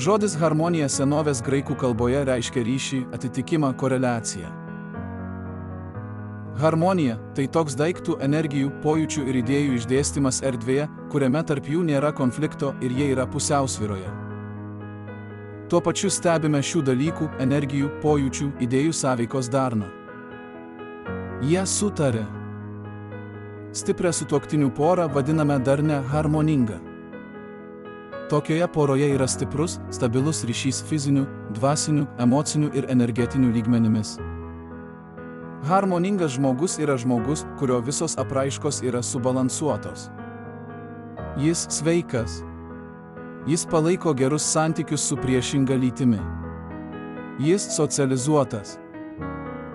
Žodis harmonija senovės graikų kalboje reiškia ryšį, atitikimą, koreliaciją. Harmonija – tai toks daiktų, energijų, pojūčių ir idėjų išdėstymas erdvėje, kuriame tarp jų nėra konflikto ir jie yra pusiausvyroje. Tuo pačiu stebime šių dalykų, energijų, pojūčių, idėjų sąveikos darną. Jie sutarė. Stiprią sutuoktinių porą vadiname darnia, harmoninga. Tokioje poroje yra stiprus, stabilus ryšys fizinių, dvasinių, emocinių ir energetinių lygmenimis. Harmoningas žmogus yra žmogus, kurio visos apraiškos yra subalansuotos. Jis sveikas. Jis palaiko gerus santykius su priešinga lytimi. Jis socializuotas.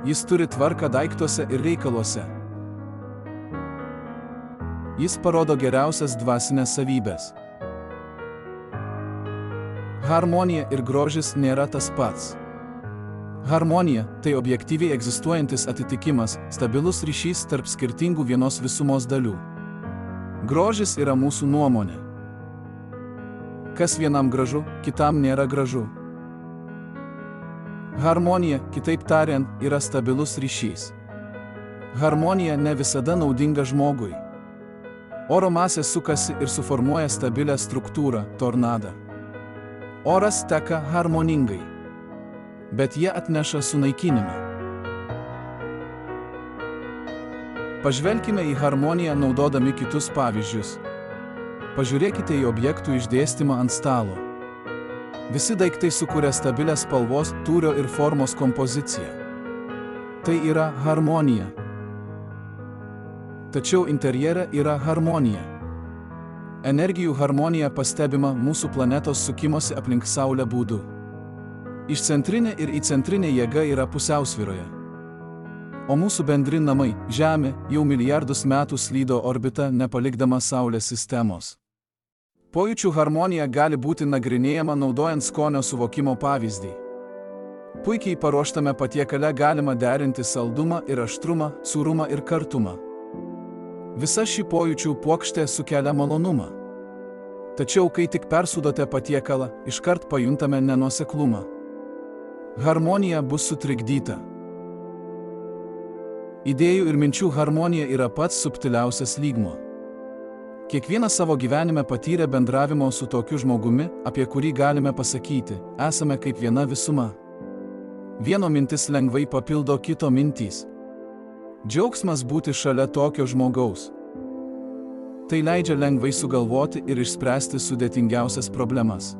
Jis turi tvarką daiktuose ir reikaluose. Jis parodo geriausias dvasinės savybės. Harmonija ir grožis nėra tas pats. Harmonija – tai objektyviai egzistuojantis atitikimas, stabilus ryšys tarp skirtingų vienos visumos dalių. Grožis yra mūsų nuomonė. Kas vienam gražu, kitam nėra gražu. Harmonija, kitaip tariant, yra stabilus ryšys. Harmonija ne visada naudinga žmogui. Oro masė sukasi ir suformuoja stabilę struktūrą – tornadą. Oras teka harmoningai, bet jie atneša sunaikinimą. Pažvelkime į harmoniją naudodami kitus pavyzdžius. Pažiūrėkite į objektų išdėstymą ant stalo. Visi daiktai sukuria stabilę spalvos, tūrio ir formos kompoziciją. Tai yra harmonija. Tačiau interjere yra harmonija. Energijų harmonija pastebima mūsų planetos sukimosi aplink Saulę būdu. Išcentrinė ir įcentrinė jėga yra pusiausvyroje. O mūsų bendri namai, Žemė, jau milijardus metų slydo orbita, nepalikdama Saulės sistemos. Pojūčių harmonija gali būti nagrinėjama naudojant skonio suvokimo pavyzdį. Puikiai paruoštame patiekale galima derinti saldumą ir aštrumą, sūrumą ir kartumą. Visa ši pojūčių puokštė sukelia malonumą. Tačiau, kai tik persūdote patiekalą, iškart pajuntame nenuoseklumą. Harmonija bus sutrikdyta. Idėjų ir minčių harmonija yra pats subtiliausias lygmuo. Kiekvienas savo gyvenime patyrė bendravimo su tokiu žmogumi, apie kurį galime pasakyti, esame kaip viena visuma. Vieno mintis lengvai papildo kito mintys. Džiaugsmas būti šalia tokio žmogaus. Tai leidžia lengvai sugalvoti ir išspręsti sudėtingiausias problemas.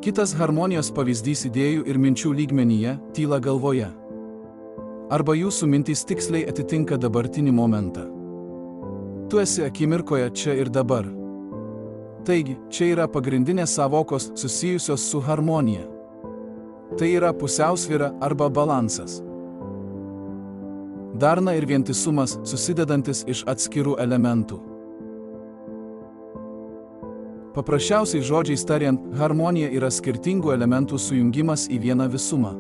Kitas harmonijos pavyzdys idėjų ir minčių lygmenyje – tyla galvoje. Arba jūsų mintys tiksliai atitinka dabartinį momentą. Tu esi akimirkoje čia ir dabar. Taigi, čia yra pagrindinės sąvokos susijusios su harmonija. Tai yra pusiausvyra arba balansas. Darna ir vientisumas, susidedantis iš atskirų elementų. Paprasčiausiai žodžiais tariant, harmonija yra skirtingų elementų sujungimas į vieną visumą.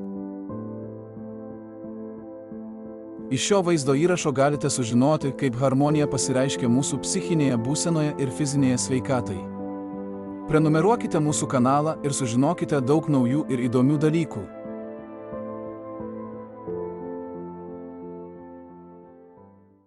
Iš šio vaizdo įrašo galite sužinoti, kaip harmonija pasireiškia mūsų psichinėje būsenoje ir fizinėje sveikatai. Prenumeruokite mūsų kanalą ir sužinokite daug naujų ir įdomių dalykų.